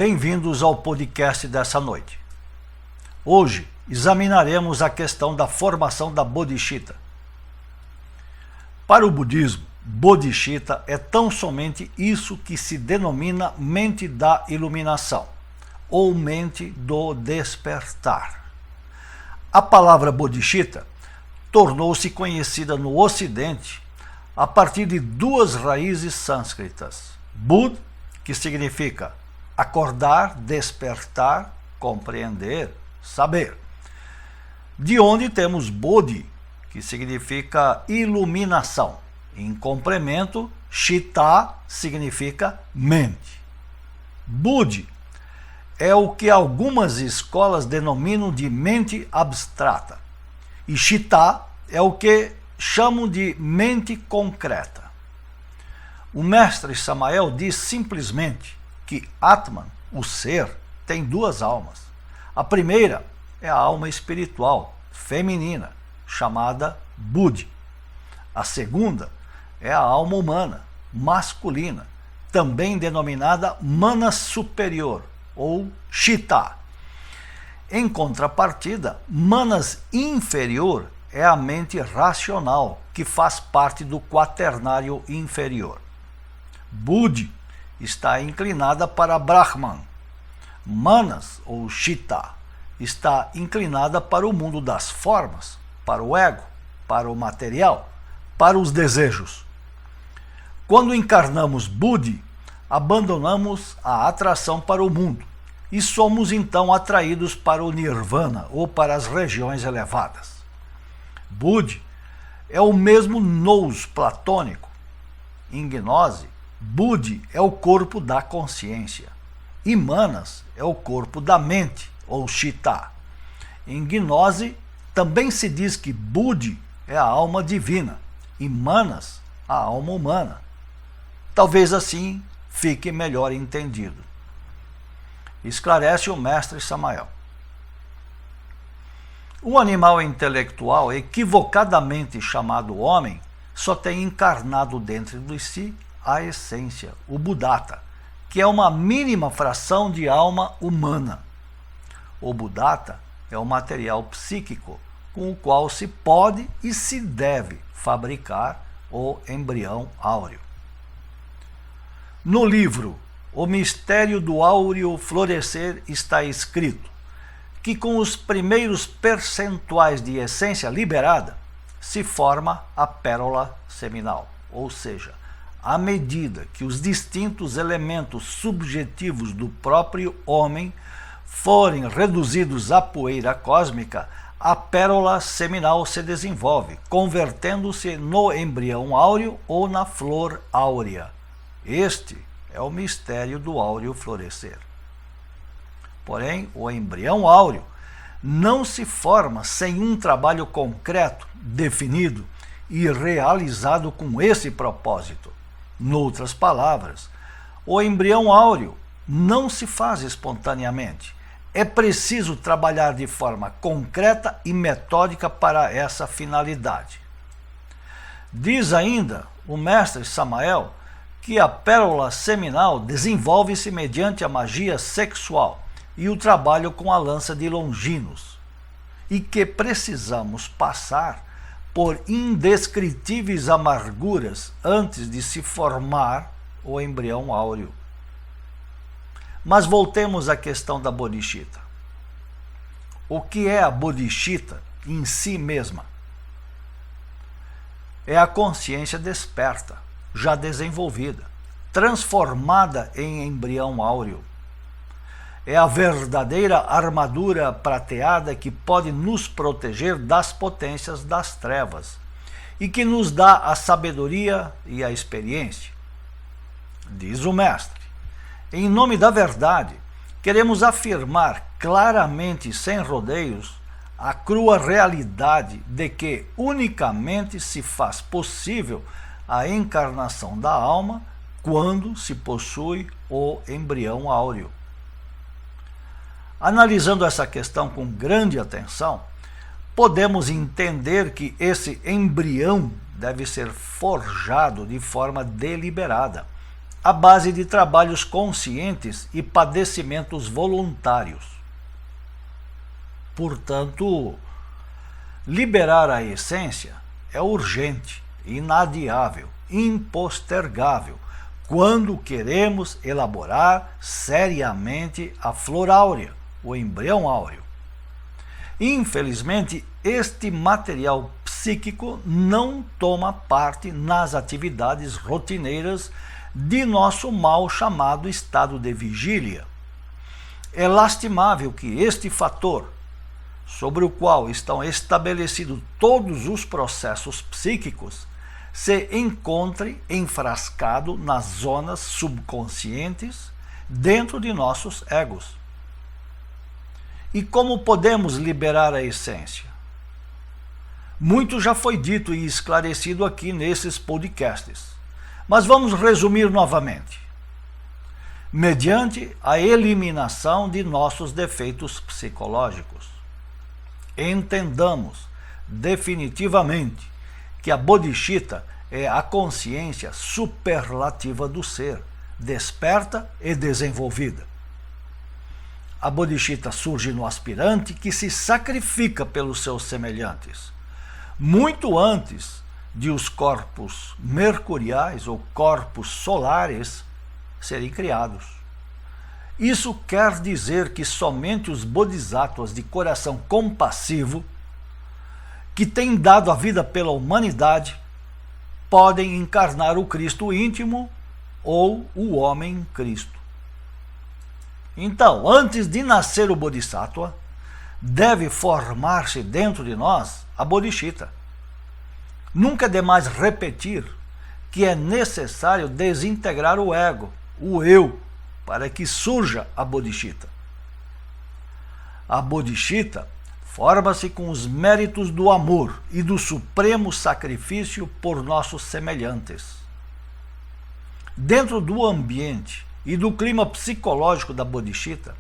Bem-vindos ao podcast dessa noite. Hoje examinaremos a questão da formação da bodhicitta. Para o budismo, bodhicitta é tão somente isso que se denomina mente da iluminação, ou mente do despertar. A palavra bodhicitta tornou-se conhecida no Ocidente a partir de duas raízes sânscritas. Bud, que significa acordar, despertar, compreender, saber. De onde temos Bodhi, que significa iluminação. Em complemento, Citta significa mente. Budi é o que algumas escolas denominam de mente abstrata. E Citta é o que chamam de mente concreta. O mestre Samael diz simplesmente que Atman, o ser, tem duas almas. A primeira é a alma espiritual, feminina, chamada Budi. A segunda é a alma humana, masculina, também denominada Manas superior, ou Citta. Em contrapartida, Manas inferior é a mente racional, que faz parte do quaternário inferior. Budi está inclinada para Brahman. Manas, ou Citta, está inclinada para o mundo das formas, para o ego, para o material, para os desejos. Quando encarnamos Budi, abandonamos a atração para o mundo e somos então atraídos para o Nirvana, ou para as regiões elevadas. Budi é o mesmo nous platônico. Em gnose, Budi é o corpo da consciência e Manas é o corpo da mente, ou Citta. Em gnose, também se diz que Budi é a alma divina e Manas a alma humana. Talvez assim fique melhor entendido. Esclarece o mestre Samael. O animal intelectual, equivocadamente chamado homem, só tem encarnado dentro de si a essência, o Buddhata, que é uma mínima fração de alma humana. O Buddhata é o material psíquico com o qual se pode e se deve fabricar o embrião áureo. No livro O Mistério do Áureo Florescer está escrito que com os primeiros percentuais de essência liberada se forma a pérola seminal, ou seja, à medida que os distintos elementos subjetivos do próprio homem forem reduzidos à poeira cósmica, a pérola seminal se desenvolve, convertendo-se no embrião áureo ou na flor áurea. Este é o mistério do áureo florescer. Porém, o embrião áureo não se forma sem um trabalho concreto, definido e realizado com esse propósito. Noutras palavras, o embrião áureo não se faz espontaneamente. É preciso trabalhar de forma concreta e metódica para essa finalidade. Diz ainda o mestre Samael que a pérola seminal desenvolve-se mediante a magia sexual e o trabalho com a lança de Longinos, e que precisamos passar por indescritíveis amarguras antes de se formar o embrião áureo. Mas voltemos à questão da bodhicitta. O que é a bodhicitta em si mesma? É a consciência desperta, já desenvolvida, transformada em embrião áureo. É a verdadeira armadura prateada que pode nos proteger das potências das trevas e que nos dá a sabedoria e a experiência. Diz o mestre: em nome da verdade, queremos afirmar claramente, sem rodeios, a crua realidade de que unicamente se faz possível a encarnação da alma quando se possui o embrião áureo. Analisando essa questão com grande atenção, podemos entender que esse embrião deve ser forjado de forma deliberada, à base de trabalhos conscientes e padecimentos voluntários. Portanto, liberar a essência é urgente, inadiável, impostergável, quando queremos elaborar seriamente a flor áurea, o embrião áureo. Infelizmente, este material psíquico não toma parte nas atividades rotineiras de nosso mal chamado estado de vigília. É lastimável que este fator, sobre o qual estão estabelecidos todos os processos psíquicos, se encontre enfrascado nas zonas subconscientes dentro de nossos egos. E como podemos liberar a essência? Muito já foi dito e esclarecido aqui nesses podcasts, mas vamos resumir novamente. Mediante a eliminação de nossos defeitos psicológicos. Entendamos definitivamente que a bodhicitta é a consciência superlativa do ser, desperta e desenvolvida. A bodhicitta surge no aspirante que se sacrifica pelos seus semelhantes, muito antes de os corpos mercuriais ou corpos solares serem criados. Isso quer dizer que somente os bodhisattvas de coração compassivo, que têm dado a vida pela humanidade, podem encarnar o Cristo íntimo ou o homem Cristo. Então, antes de nascer o Bodhisattva, deve formar-se dentro de nós a bodhicitta. Nunca é demais repetir que é necessário desintegrar o ego, o eu, para que surja a bodhicitta. A bodhicitta forma-se com os méritos do amor e do supremo sacrifício por nossos semelhantes. Dentro do ambiente e do clima psicológico da bodhicitta,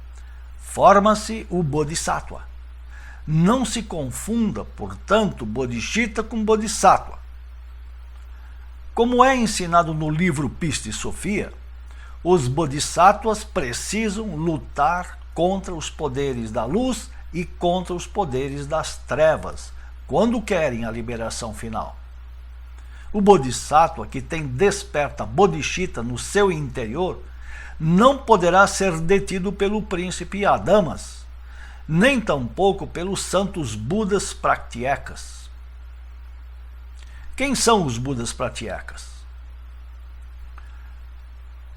forma-se o bodhisattva. Não se confunda, portanto, bodhicitta com bodhisattva. Como é ensinado no livro Pista e Sofia, os bodhisattvas precisam lutar contra os poderes da luz e contra os poderes das trevas, quando querem a liberação final. O bodhisattva que tem desperta bodhicitta no seu interior não poderá ser detido pelo príncipe Adamas, nem tampouco pelos santos Budas Pratyeka's. Quem são os Budas Pratyeka's?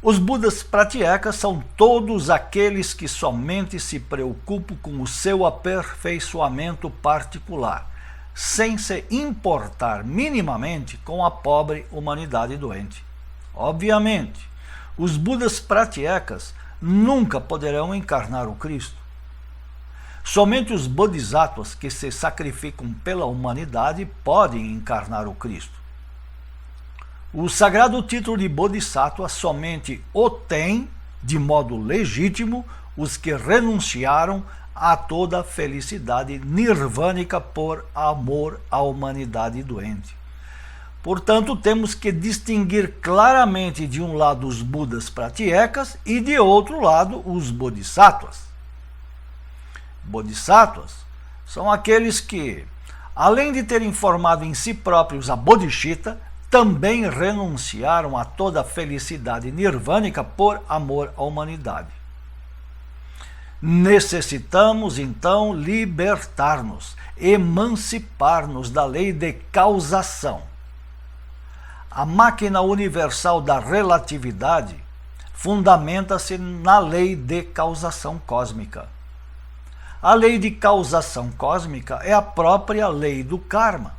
Os Budas Pratyeka's são todos aqueles que somente se preocupam com o seu aperfeiçoamento particular, sem se importar minimamente com a pobre humanidade doente. Obviamente, os Budas Pratyeka's nunca poderão encarnar o Cristo. Somente os Bodhisattvas que se sacrificam pela humanidade podem encarnar o Cristo. O sagrado título de Bodhisattva somente o tem, de modo legítimo, os que renunciaram a toda felicidade nirvânica por amor à humanidade doente. Portanto, temos que distinguir claramente de um lado os Budas Pratyeka's e de outro lado os Bodhisattvas. Bodhisattvas são aqueles que, além de terem formado em si próprios a bodhicitta, também renunciaram a toda felicidade nirvânica por amor à humanidade. Necessitamos, então, libertar-nos, emancipar-nos da lei de causação. A máquina universal da relatividade fundamenta-se na lei de causação cósmica. A lei de causação cósmica é a própria lei do karma.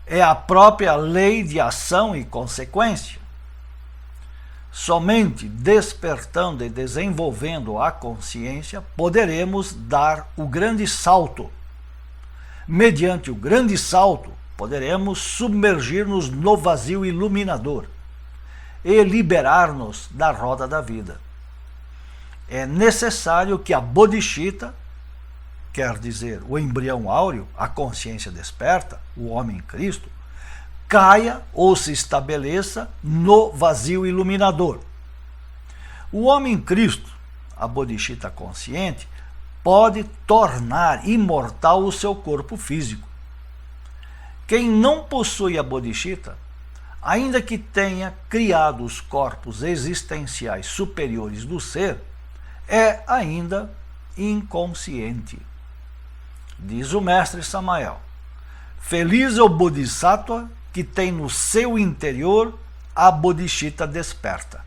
É a própria lei de ação e consequência. Somente despertando e desenvolvendo a consciência poderemos dar o grande salto. Mediante o grande salto, poderemos submergir-nos no vazio iluminador e liberar-nos da roda da vida. É necessário que a bodhicitta, quer dizer, o embrião áureo, a consciência desperta, o homem Cristo, caia ou se estabeleça no vazio iluminador. O homem Cristo, a bodhisattva consciente, pode tornar imortal o seu corpo físico. Quem não possui a bodhisattva, ainda que tenha criado os corpos existenciais superiores do ser, é ainda inconsciente. Diz o mestre Samael: feliz é o bodhisattva que tem no seu interior a bodhisattva desperta.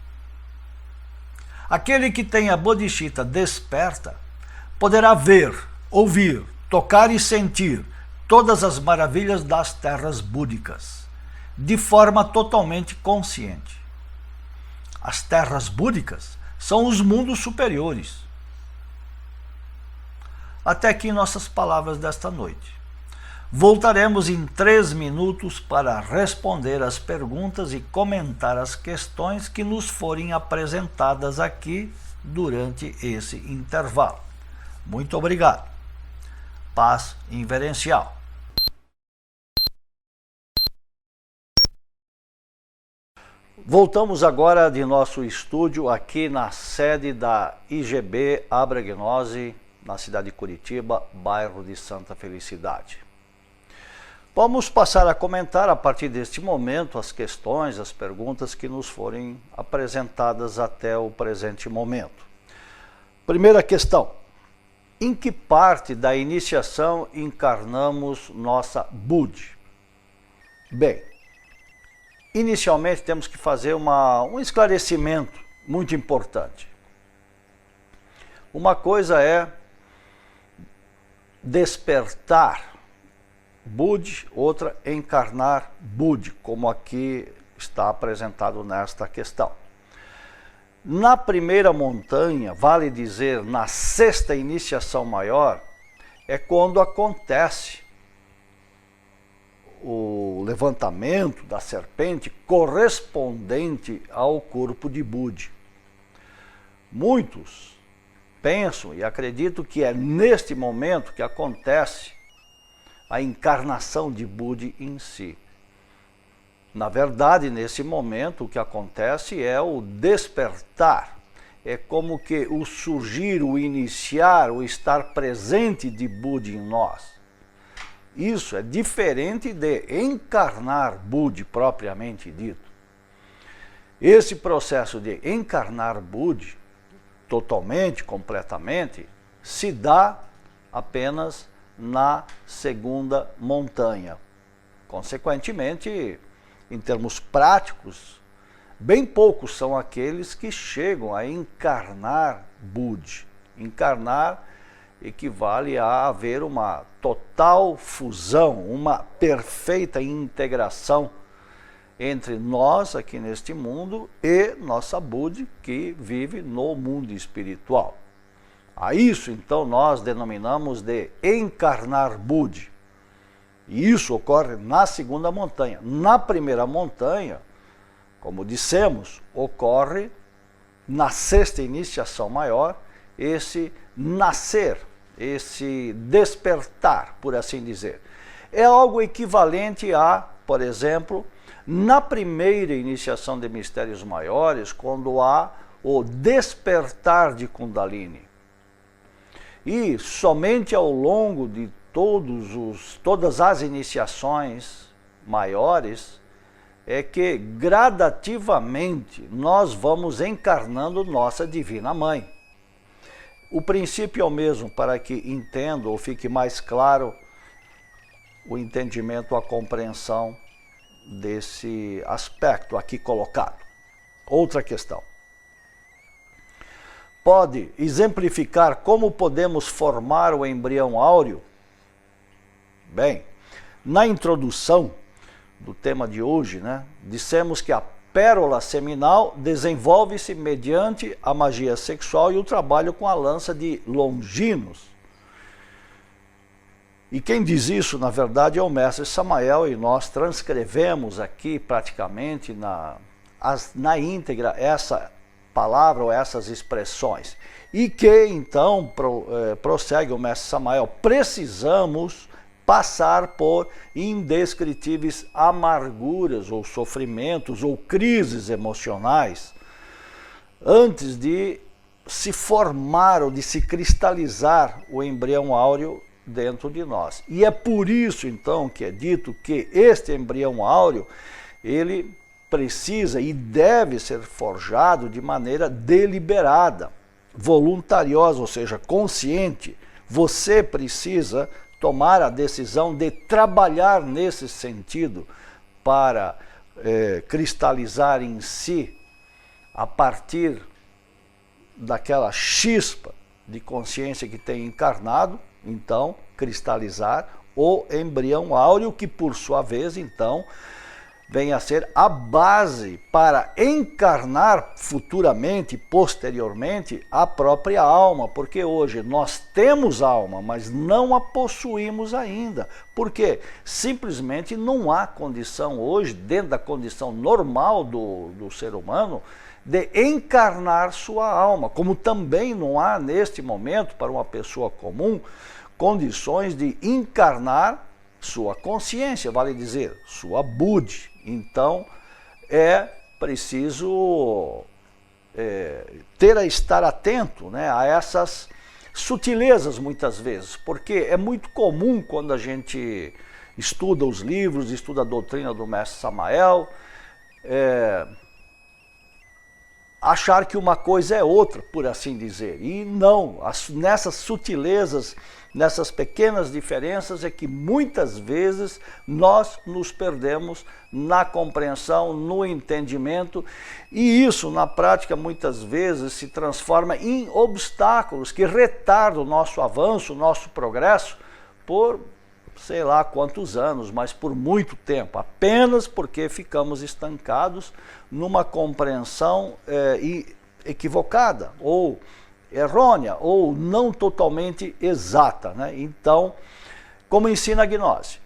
Aquele que tem a bodhisattva desperta poderá ver, ouvir, tocar e sentir todas as maravilhas das terras búdicas, de forma totalmente consciente. As terras búdicas são os mundos superiores. Até aqui nossas palavras desta noite. Voltaremos em 3 minutos para responder as perguntas e comentar as questões que nos forem apresentadas aqui durante esse intervalo. Muito obrigado. Paz inverencial. Voltamos agora de nosso estúdio aqui na sede da IGB Abra Gnose, na cidade de Curitiba, bairro de Santa Felicidade. Vamos passar a comentar a partir deste momento as questões, as perguntas que nos forem apresentadas até o presente momento. Primeira questão: em que parte da iniciação encarnamos nossa Budi? Bem, inicialmente temos que fazer um esclarecimento muito importante. Uma coisa é despertar Budi, outra encarnar Budi, como aqui está apresentado nesta questão. Na primeira montanha, vale dizer, na 6ª iniciação maior, é quando acontece o levantamento da serpente correspondente ao corpo de Budi. Muitos pensam e acreditam que é neste momento que acontece a encarnação de Budi em si. Na verdade, nesse momento, o que acontece é o despertar. É como que o surgir, o iniciar, o estar presente de Budi em nós. Isso é diferente de encarnar Budi propriamente dito. Esse processo de encarnar Budi, totalmente, completamente, se dá apenas na 2ª montanha. Consequentemente, em termos práticos, bem poucos são aqueles que chegam a encarnar Budi. Encarnar equivale a haver uma total fusão, uma perfeita integração entre nós aqui neste mundo e nossa Budi que vive no mundo espiritual. A isso, então, nós denominamos de encarnar Budi. E isso ocorre na 2ª montanha. Na primeira montanha, como dissemos, ocorre na 6ª iniciação maior, esse nascer, esse despertar, por assim dizer. É algo equivalente a, por exemplo, na primeira iniciação de mistérios maiores, quando há o despertar de Kundalini. E somente ao longo de todas as iniciações maiores é que gradativamente nós vamos encarnando nossa Divina Mãe. O princípio é o mesmo, para que entenda ou fique mais claro o entendimento, a compreensão desse aspecto aqui colocado. Outra questão. Pode exemplificar como podemos formar o embrião áureo? Bem, na introdução do tema de hoje, dissemos que a pérola seminal desenvolve-se mediante a magia sexual e o trabalho com a lança de Longinos. E quem diz isso, na verdade, é o mestre Samael, e nós transcrevemos aqui praticamente na íntegra essa palavra ou essas expressões. E que então prossegue o mestre Samael: precisamos passar por indescritíveis amarguras ou sofrimentos ou crises emocionais antes de se formar ou de se cristalizar o embrião áureo dentro de nós. E é por isso, então, que é dito que este embrião áureo, ele precisa e deve ser forjado de maneira deliberada, voluntariosa, ou seja, consciente. Você precisa tomar a decisão de trabalhar nesse sentido para cristalizar em si, a partir daquela chispa de consciência que tem encarnado, então, cristalizar o embrião áureo, que por sua vez, então, vem a ser a base para encarnar futuramente, posteriormente, a própria alma, porque hoje nós temos alma, mas não a possuímos ainda. Por quê? Simplesmente não há condição hoje, dentro da condição normal do ser humano, de encarnar sua alma, como também não há neste momento, para uma pessoa comum, condições de encarnar sua consciência, vale dizer, sua Budi. Então, é preciso estar atento, né, a essas sutilezas muitas vezes, porque é muito comum quando a gente estuda os livros, estuda a doutrina do mestre Samael, achar que uma coisa é outra, por assim dizer. E não, nessas sutilezas, nessas pequenas diferenças é que muitas vezes nós nos perdemos na compreensão, no entendimento, e isso na prática muitas vezes se transforma em obstáculos que retardam o nosso avanço, o nosso progresso por sei lá quantos anos, mas por muito tempo, apenas porque ficamos estancados numa compreensão equivocada, ou errônea, ou não totalmente exata, né? Então, como ensina a gnose,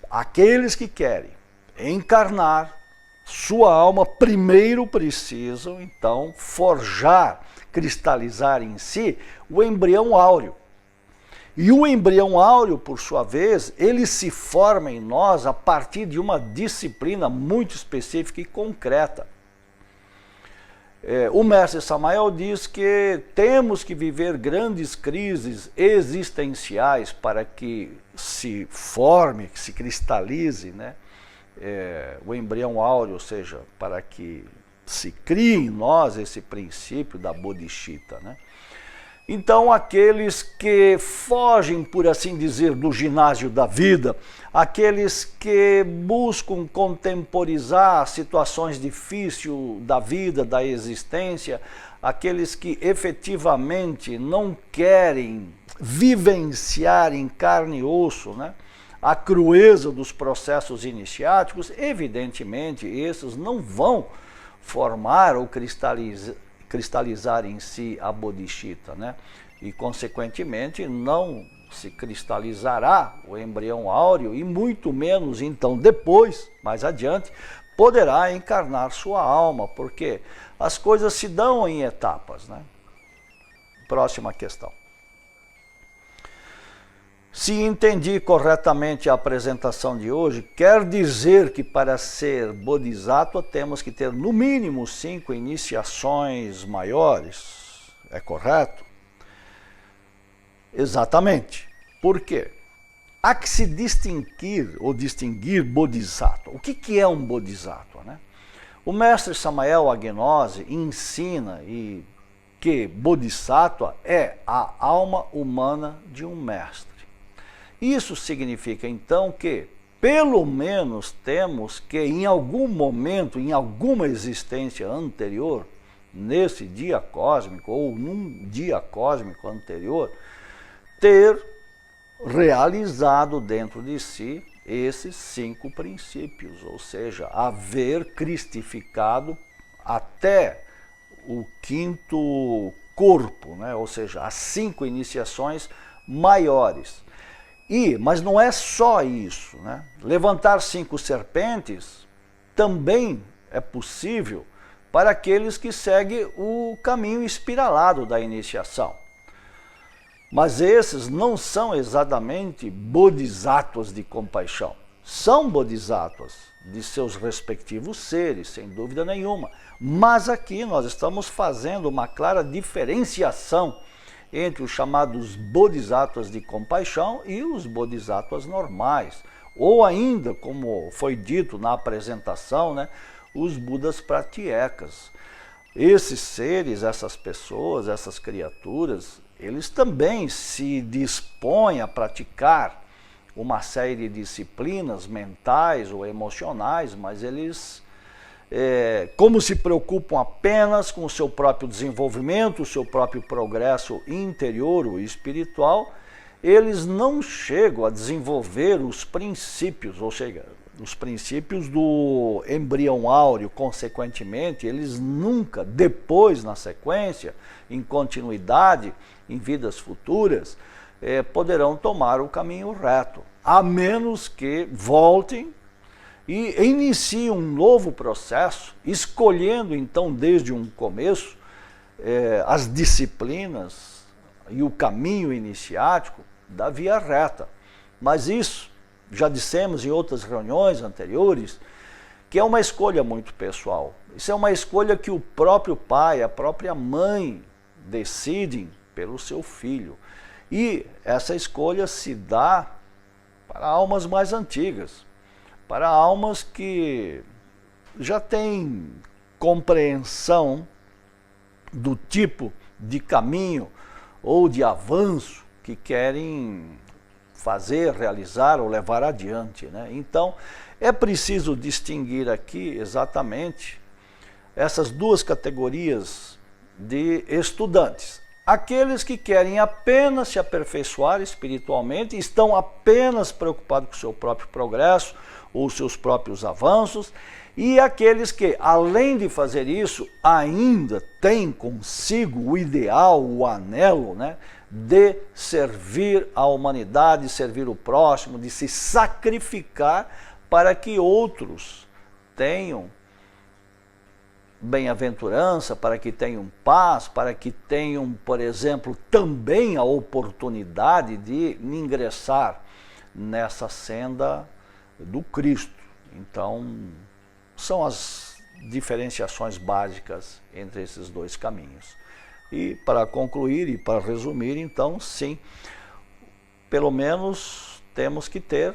aqueles que querem encarnar sua alma primeiro precisam, então, forjar, cristalizar em si o embrião áureo. E o embrião áureo, por sua vez, ele se forma em nós a partir de uma disciplina muito específica e concreta. O mestre Samael diz que temos que viver grandes crises existenciais para que se forme, que se cristalize, né, o embrião áureo, ou seja, para que se crie em nós esse princípio da bodhicitta, né? Então, aqueles que fogem, por assim dizer, do ginásio da vida, aqueles que buscam contemporizar situações difíceis da vida, da existência, aqueles que efetivamente não querem vivenciar em carne e osso, né, a crueza dos processos iniciáticos, evidentemente, esses não vão formar ou cristalizar em si a bodhicitta, né? E, consequentemente, não se cristalizará o embrião áureo e muito menos, então, depois, mais adiante, poderá encarnar sua alma, porque as coisas se dão em etapas, né? Próxima questão. Se entendi corretamente a apresentação de hoje, quer dizer que para ser bodhisattva temos que ter no mínimo 5 iniciações maiores, é correto? Exatamente. Por quê? Há que se distinguir bodhisattva. O que é um bodhisattva, né? O mestre Samael Agnose ensina que bodhisattva é a alma humana de um mestre. Isso significa, então, que, pelo menos, temos que, em algum momento, em alguma existência anterior, nesse dia cósmico, ou num dia cósmico anterior, ter realizado dentro de si esses 5 princípios, ou seja, haver cristificado até o 5º corpo, né? Ou seja, as 5 iniciações maiores. Mas não é só isso, né? Levantar 5 serpentes também é possível para aqueles que seguem o caminho espiralado da iniciação. Mas esses não são exatamente bodhisattvas de compaixão. São bodhisattvas de seus respectivos seres, sem dúvida nenhuma. Mas aqui nós estamos fazendo uma clara diferenciação entre os chamados bodhisattvas de compaixão e os bodhisattvas normais. Ou ainda, como foi dito na apresentação, né, os Budas pratyeka's. Esses seres, essas pessoas, essas criaturas, eles também se dispõem a praticar uma série de disciplinas mentais ou emocionais, mas eles, como se preocupam apenas com o seu próprio desenvolvimento, o seu próprio progresso interior ou espiritual, eles não chegam a desenvolver os princípios, ou seja, os princípios do embrião áureo. Consequentemente, eles nunca, depois, na sequência, em continuidade, em vidas futuras, poderão tomar o caminho reto, a menos que voltem e iniciem um novo processo, escolhendo então desde um começo as disciplinas e o caminho iniciático da via reta. Mas isso, já dissemos em outras reuniões anteriores, que é uma escolha muito pessoal. Isso é uma escolha que o próprio pai, a própria mãe decidem pelo seu filho. E essa escolha se dá para almas mais antigas, para almas que já têm compreensão do tipo de caminho ou de avanço que querem fazer, realizar ou levar adiante, né? Então, é preciso distinguir aqui exatamente essas duas categorias de estudantes. Aqueles que querem apenas se aperfeiçoar espiritualmente, estão apenas preocupados com o seu próprio progresso ou seus próprios avanços, e aqueles que, além de fazer isso, ainda têm consigo o ideal, o anelo, né, de servir a humanidade, servir o próximo, de se sacrificar para que outros tenham bem-aventurança, para que tenham paz, para que tenham, por exemplo, também a oportunidade de ingressar nessa senda do Cristo. Então, são as diferenciações básicas entre esses dois caminhos. E para concluir e para resumir, então, sim, pelo menos temos que ter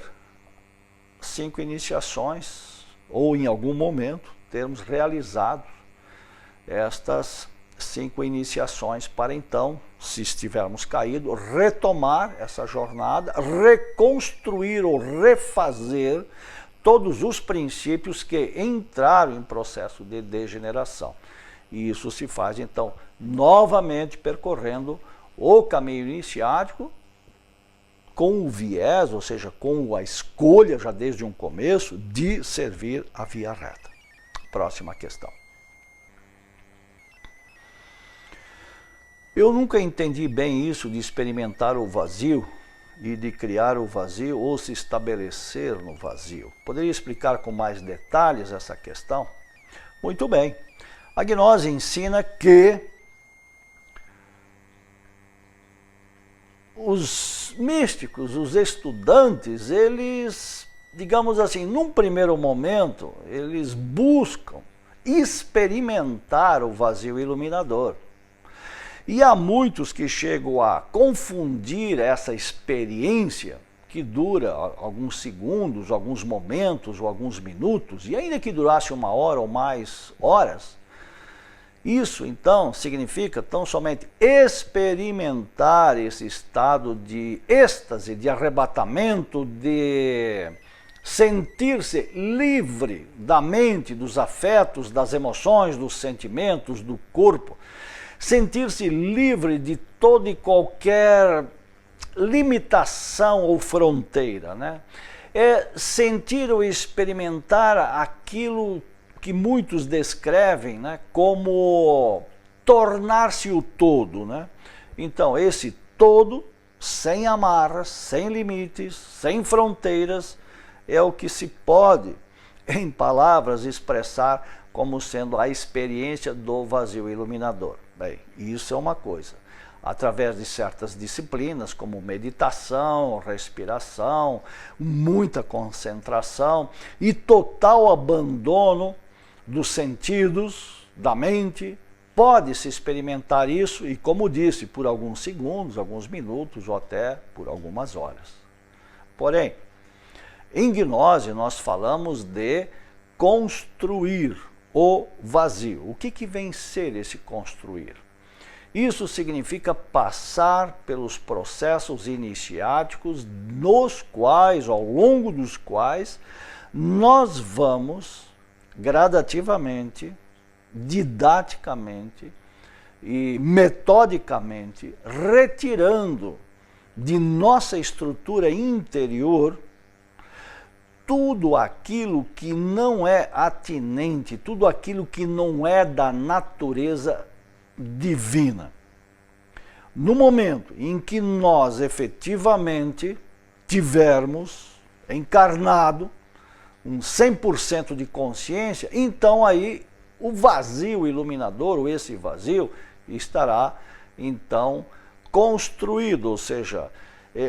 5 iniciações, ou em algum momento termos realizado estas 5 iniciações para então, se estivermos caídos, retomar essa jornada, reconstruir ou refazer todos os princípios que entraram em processo de degeneração. E isso se faz então novamente percorrendo o caminho iniciático com o viés, ou seja, com a escolha já desde um começo de servir a via reta. Próxima questão. Eu nunca entendi bem isso de experimentar o vazio e de criar o vazio ou se estabelecer no vazio. Poderia explicar com mais detalhes essa questão? Muito bem. A gnose ensina que os místicos, os estudantes, eles, digamos assim, num primeiro momento, eles buscam experimentar o vazio iluminador. E há muitos que chegam a confundir essa experiência, que dura alguns segundos, alguns momentos ou alguns minutos, e ainda que durasse 1 hora ou mais horas, isso então significa tão somente experimentar esse estado de êxtase, de arrebatamento, de sentir-se livre da mente, dos afetos, das emoções, dos sentimentos, do corpo, sentir-se livre de toda e qualquer limitação ou fronteira, né? É sentir ou experimentar aquilo que muitos descrevem, né, como tornar-se o todo, né? Então, esse todo, sem amarras, sem limites, sem fronteiras, é o que se pode, em palavras, expressar como sendo a experiência do vazio iluminador. Bem, isso é uma coisa. através de certas disciplinas, como meditação, respiração, muita concentração e total abandono dos sentidos, da mente. Pode-se experimentar isso e, como disse, por alguns segundos, alguns minutos ou até por algumas horas. Porém, em gnose nós falamos de construir o vazio. O que vem ser esse construir? Isso significa passar pelos processos iniciáticos nos quais, ao longo dos quais, nós vamos gradativamente, didaticamente e metodicamente retirando de nossa estrutura interior tudo aquilo que não é atinente, tudo aquilo que não é da natureza divina. No momento em que nós efetivamente tivermos encarnado um 100% de consciência, então aí o vazio iluminador, ou esse vazio, estará então construído, ou seja,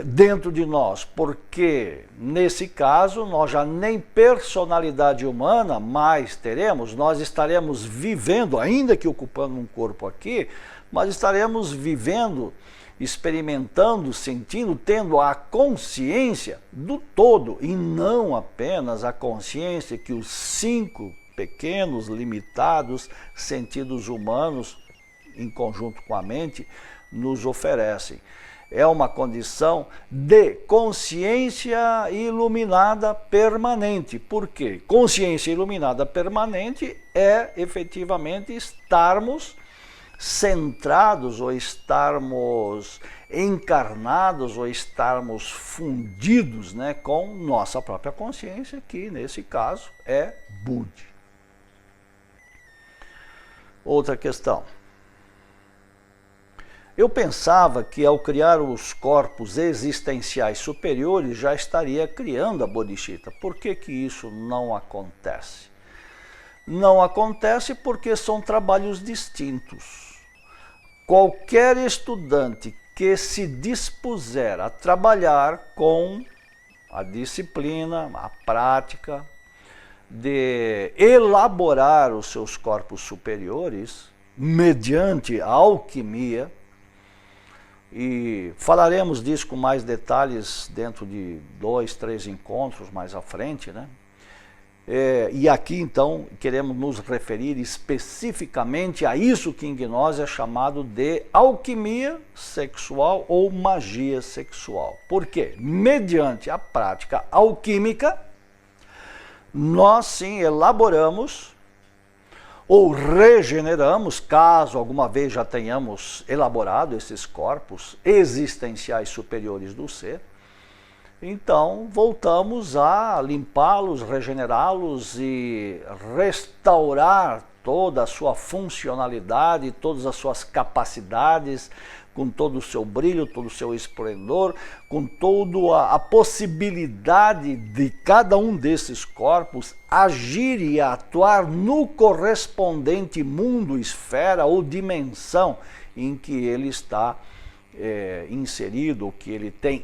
dentro de nós, porque nesse caso nós já nem personalidade humana mais teremos, nós estaremos vivendo, ainda que ocupando um corpo aqui, mas estaremos vivendo, experimentando, sentindo, tendo a consciência do todo e não apenas a consciência que os 5 pequenos, limitados sentidos humanos, em conjunto com a mente, nos oferecem. É uma condição de consciência iluminada permanente. Por quê? Consciência iluminada permanente é efetivamente estarmos centrados ou estarmos encarnados ou estarmos fundidos, né, com nossa própria consciência, que nesse caso é Budi. Outra questão. Eu pensava que ao criar os corpos existenciais superiores já estaria criando a bodhisattva. Por que isso não acontece? Não acontece porque são trabalhos distintos. Qualquer estudante que se dispuser a trabalhar com a disciplina, a prática, de elaborar os seus corpos superiores mediante a alquimia, e falaremos disso com mais detalhes dentro de 2, 3 encontros mais à frente, né? E aqui então queremos nos referir especificamente a isso que em gnose é chamado de alquimia sexual ou magia sexual. Por quê? Mediante a prática alquímica, nós sim elaboramos ou regeneramos, caso alguma vez já tenhamos elaborado esses corpos existenciais superiores do ser, então voltamos a limpá-los, regenerá-los e restaurar toda a sua funcionalidade, todas as suas capacidades, com todo o seu brilho, todo o seu esplendor, com toda a possibilidade de cada um desses corpos agir e atuar no correspondente mundo, esfera ou dimensão em que ele está inserido, que ele tem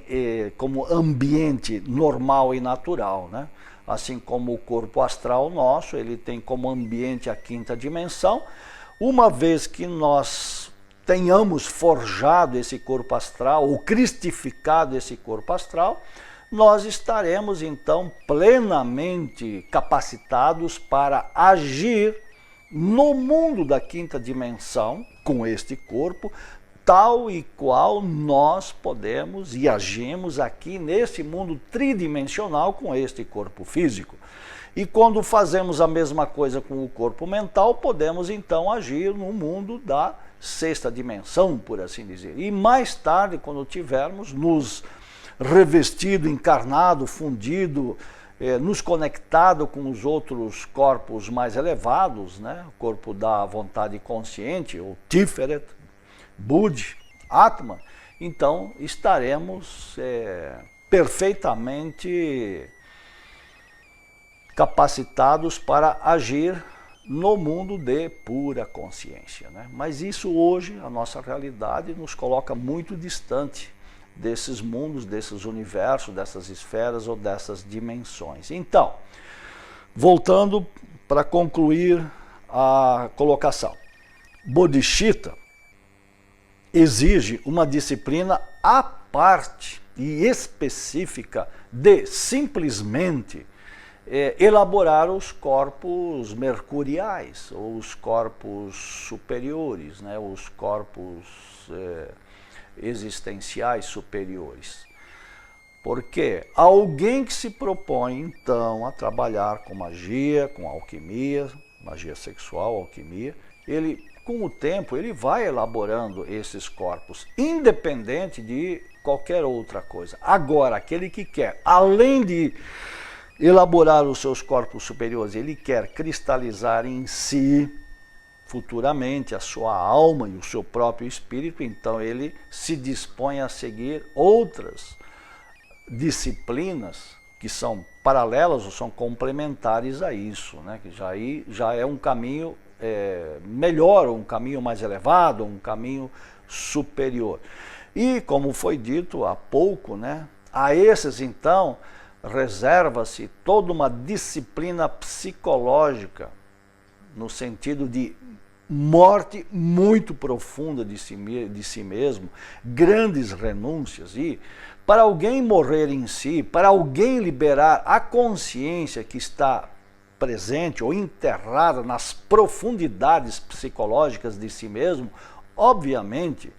como ambiente normal e natural, né? Assim como o corpo astral nosso, ele tem como ambiente a 5ª dimensão. Uma vez que nós tenhamos forjado esse corpo astral, ou cristificado esse corpo astral, nós estaremos então plenamente capacitados para agir no mundo da 5ª dimensão, com este corpo, tal e qual nós podemos e agimos aqui nesse mundo tridimensional com este corpo físico. E quando fazemos a mesma coisa com o corpo mental, podemos então agir no mundo da 6ª dimensão, por assim dizer. E mais tarde, quando tivermos nos revestido, encarnado, fundido, nos conectado com os outros corpos mais elevados, né? O corpo da vontade consciente, o Tiferet, Budi, Atman, então estaremos perfeitamente capacitados para agir no mundo de pura consciência, né? Mas isso hoje, a nossa realidade, nos coloca muito distante desses mundos, desses universos, dessas esferas ou dessas dimensões. Então, voltando para concluir a colocação, bodhisattva exige uma disciplina à parte e específica de simplesmente elaborar os corpos mercuriais, ou os corpos superiores, né, os corpos existenciais superiores. Porque alguém que se propõe, então, a trabalhar com magia, com alquimia, magia sexual, alquimia, ele, com o tempo, ele vai elaborando esses corpos, independente de qualquer outra coisa. Agora, aquele que quer, além de elaborar os seus corpos superiores, ele quer cristalizar em si, futuramente, a sua alma e o seu próprio espírito, então ele se dispõe a seguir outras disciplinas que são paralelas ou são complementares a isso, né? Que já é um caminho melhor, um caminho mais elevado, um caminho superior. E, como foi dito há pouco, né, a esses, então, reserva-se toda uma disciplina psicológica, no sentido de morte muito profunda de si mesmo, grandes renúncias. E para alguém morrer em si, para alguém liberar a consciência que está presente ou enterrada nas profundidades psicológicas de si mesmo, obviamente,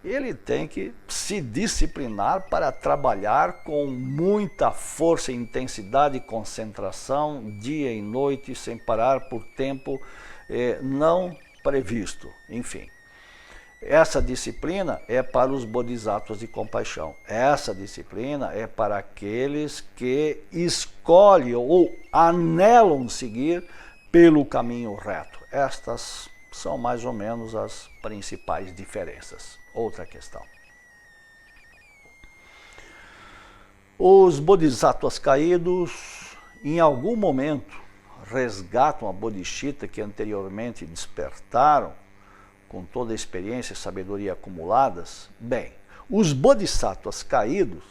ele tem que se disciplinar para trabalhar com muita força, intensidade e concentração, dia e noite, sem parar por tempo não previsto. Enfim, essa disciplina é para os bodhisattvas de compaixão. Essa disciplina é para aqueles que escolhem ou anelam seguir pelo caminho reto. Estas são mais ou menos as principais diferenças. Outra questão. Os bodhisattvas caídos, em algum momento, resgatam a bodhisattva que anteriormente despertaram, com toda a experiência e sabedoria acumuladas. Bem, os bodhisattvas caídos,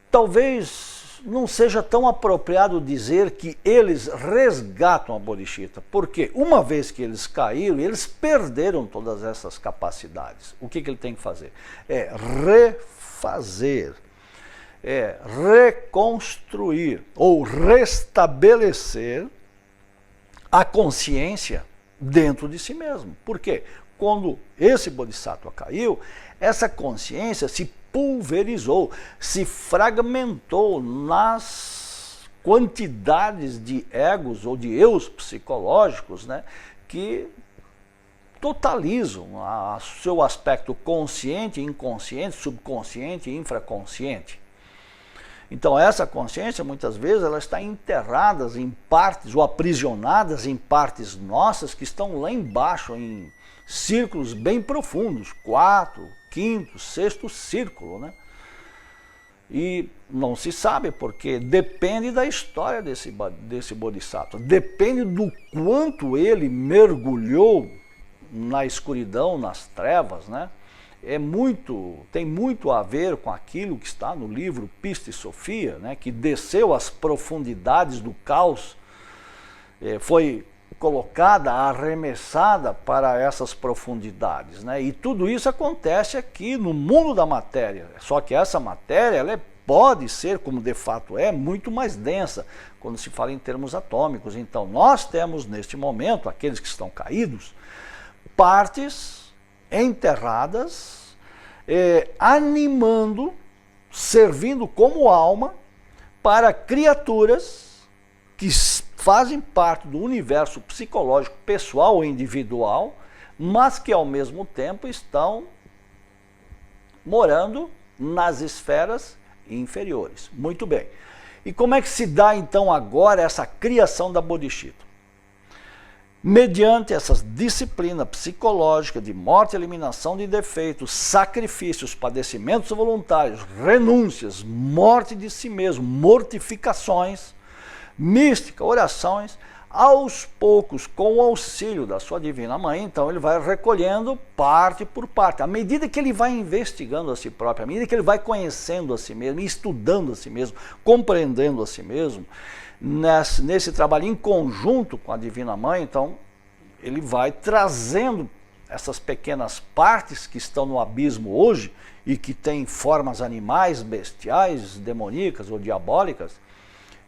talvez não seja tão apropriado dizer que eles resgatam a bodhisattva, porque uma vez que eles caíram, eles perderam todas essas capacidades. O que ele tem que fazer? É refazer, reconstruir ou restabelecer a consciência dentro de si mesmo. Por quê? Quando esse bodhisattva caiu, essa consciência se pulverizou, se fragmentou nas quantidades de egos ou de eus psicológicos, né, que totalizam o seu aspecto consciente, inconsciente, subconsciente e infraconsciente. Então essa consciência, muitas vezes, ela está enterrada em partes ou aprisionadas em partes nossas que estão lá embaixo, em círculos bem profundos, 4º, 5º, 6º círculo, né? E não se sabe, porque depende da história desse bodhisattva, depende do quanto ele mergulhou na escuridão, nas trevas, né? Tem muito a ver com aquilo que está no livro Pista e Sofia, né? Que desceu às profundidades do caos, foi colocada, arremessada para essas profundidades, né? E tudo isso acontece aqui no mundo da matéria, só que essa matéria ela pode ser, como de fato é, muito mais densa, quando se fala em termos atômicos. Então nós temos neste momento, aqueles que estão caídos, partes enterradas, animando, servindo como alma para criaturas que fazem parte do universo psicológico pessoal ou individual, mas que ao mesmo tempo estão morando nas esferas inferiores. Muito bem. E como é que se dá então agora essa criação da bodhisattva? Mediante essas disciplinas psicológicas de morte e eliminação de defeitos, sacrifícios, padecimentos voluntários, renúncias, morte de si mesmo, mortificações, mística, orações, aos poucos, com o auxílio da sua Divina Mãe, então ele vai recolhendo parte por parte. À medida que ele vai investigando a si próprio, à medida que ele vai conhecendo a si mesmo, estudando a si mesmo, compreendendo a si mesmo, nesse trabalho em conjunto com a Divina Mãe, então ele vai trazendo essas pequenas partes que estão no abismo hoje e que têm formas animais, bestiais, demoníacas ou diabólicas,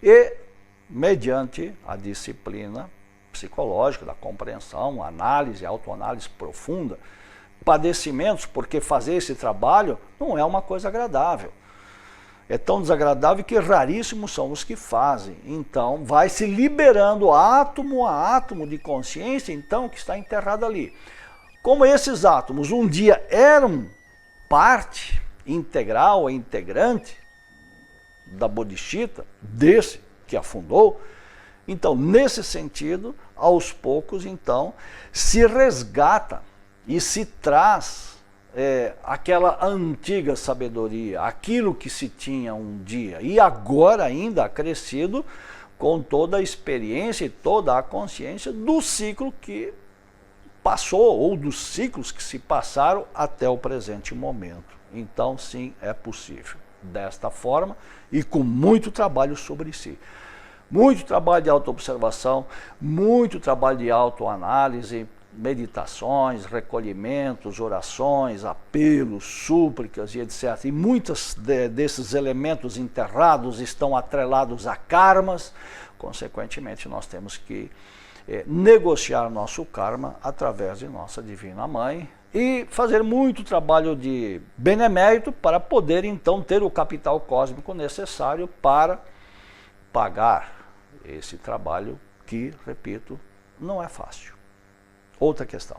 e mediante a disciplina psicológica, da compreensão, análise, autoanálise profunda, padecimentos, porque fazer esse trabalho não é uma coisa agradável. É tão desagradável que raríssimos são os que fazem. Então, vai se liberando átomo a átomo de consciência, então, que está enterrado ali. Como esses átomos um dia eram parte integral ou integrante da Bodhisattva, desse que afundou, então, nesse sentido, aos poucos, então, se resgata e se traz aquela antiga sabedoria, aquilo que se tinha um dia, e agora ainda acrescido com toda a experiência e toda a consciência do ciclo que passou, ou dos ciclos que se passaram até o presente momento. Então, sim, é possível. Desta forma e com muito trabalho sobre si. Muito trabalho de autoobservação, muito trabalho de autoanálise, meditações, recolhimentos, orações, apelos, súplicas e etc. E muitos desses elementos enterrados estão atrelados a karmas. Consequentemente, nós temos que negociar nosso karma através de nossa Divina Mãe e fazer muito trabalho de benemérito para poder, então, ter o capital cósmico necessário para pagar esse trabalho que, repito, não é fácil. Outra questão.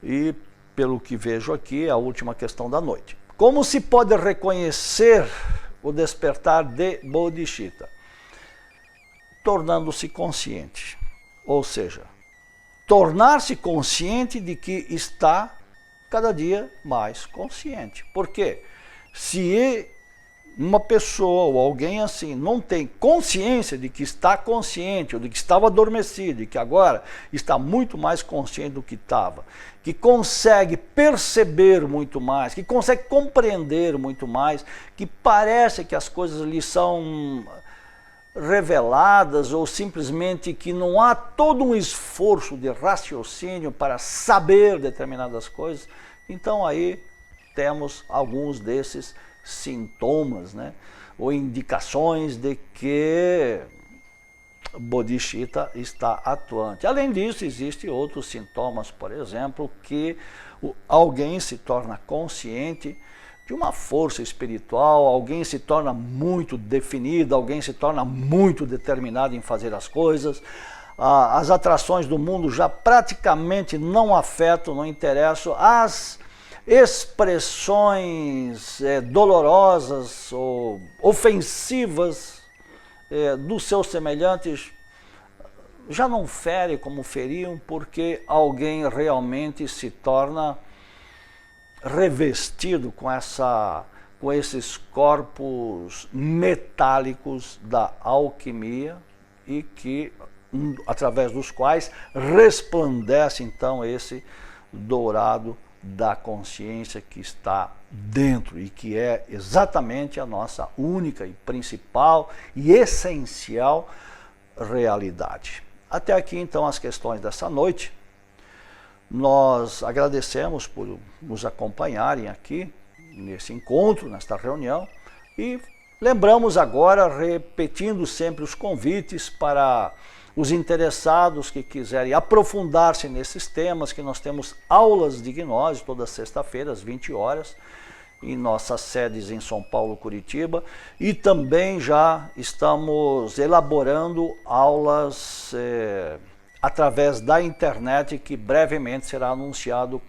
E, pelo que vejo aqui, é a última questão da noite. Como se pode reconhecer o despertar de Bodhisattva? Tornando-se consciente. Ou seja, tornar-se consciente de que está cada dia mais consciente. Por quê? Se uma pessoa ou alguém assim não tem consciência de que está consciente, ou de que estava adormecido, e que agora está muito mais consciente do que estava, que consegue perceber muito mais, que consegue compreender muito mais, que parece que as coisas lhe são reveladas, ou simplesmente que não há todo um esforço de raciocínio para saber determinadas coisas, então aí temos alguns desses sintomas, né, ou indicações de que Bodhisattva está atuante. Além disso, existem outros sintomas, por exemplo, que alguém se torna consciente de uma força espiritual, alguém se torna muito definido, alguém se torna muito determinado em fazer as coisas, as atrações do mundo já praticamente não afetam, não interessam, as expressões dolorosas ou ofensivas dos seus semelhantes já não ferem como feriam, porque alguém realmente se torna revestido com esses corpos metálicos da alquimia e que, através dos quais resplandece então esse dourado da consciência que está dentro e que é exatamente a nossa única e principal e essencial realidade. Até aqui então as questões dessa noite. Nós agradecemos por nos acompanharem aqui nesse encontro, nesta reunião, e lembramos agora, repetindo sempre os convites para os interessados que quiserem aprofundar-se nesses temas, que nós temos aulas de gnose toda sexta-feira às 20 horas, em nossas sedes em São Paulo, Curitiba, e também já estamos elaborando aulas através da internet, que brevemente será anunciado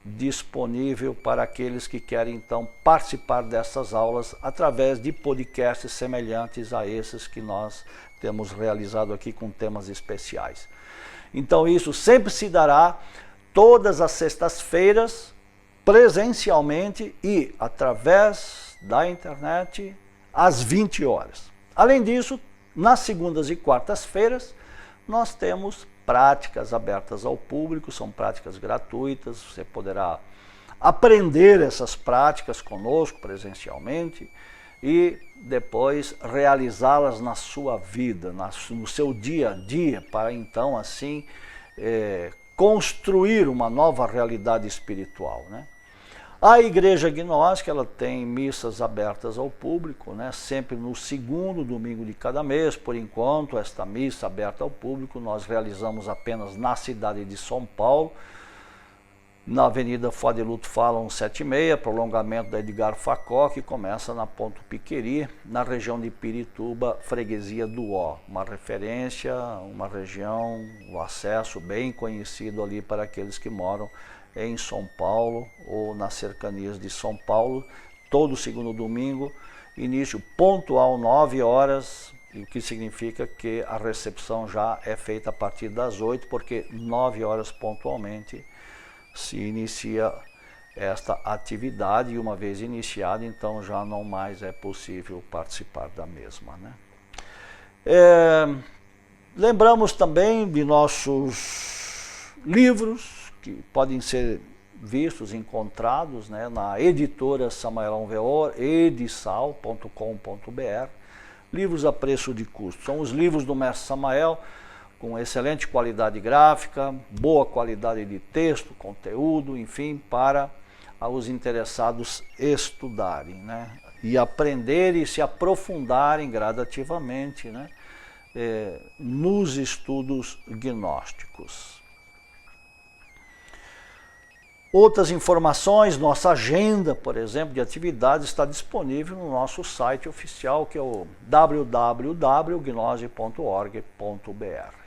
disponível para aqueles que querem então participar dessas aulas através de podcasts semelhantes a esses que nós temos realizado aqui com temas especiais. Então isso sempre se dará todas as sextas-feiras, presencialmente e através da internet, às 20 horas. Além disso, Nas segundas e quartas-feiras, nós temos práticas abertas ao público, são práticas gratuitas, você poderá aprender essas práticas conosco presencialmente e depois realizá-las na sua vida, no seu dia a dia, para então assim construir uma nova realidade espiritual, né? A Igreja Agnóstica, ela tem missas abertas ao público, né? Sempre no segundo domingo de cada mês. Por enquanto, esta missa aberta ao público nós realizamos apenas na cidade de São Paulo, na Avenida Fodeluto Fala 176, prolongamento da Edgar Facó, que começa na Ponto Piqueri, na região de Pirituba, freguesia do Ó. Uma referência, uma região, o acesso bem conhecido ali para aqueles que moram em São Paulo ou nas cercanias de São Paulo. Todo segundo domingo, início pontual 9 horas, o que significa que a recepção já é feita a partir das 8, porque 9 horas pontualmente se inicia esta atividade, e uma vez iniciada, então já não mais é possível participar da mesma, né? Lembramos também de nossos livros, que podem ser vistos, encontrados, né, na editora Samaelão Veor, edisal.com.br, livros a preço de custo. São os livros do Mestre Samael, com excelente qualidade gráfica, boa qualidade de texto, conteúdo, enfim, para os interessados estudarem, né, e aprenderem e se aprofundarem gradativamente, né, nos estudos gnósticos. Outras informações, nossa agenda, por exemplo, de atividades está disponível no nosso site oficial, que é o www.gnose.org.br.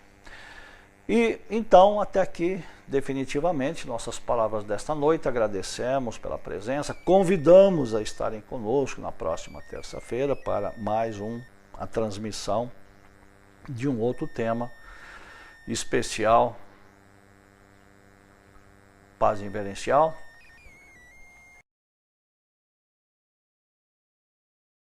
E então, até aqui, definitivamente, nossas palavras desta noite. Agradecemos pela presença, convidamos a estarem conosco na próxima terça-feira para mais a transmissão de um outro tema especial, paz inverencial,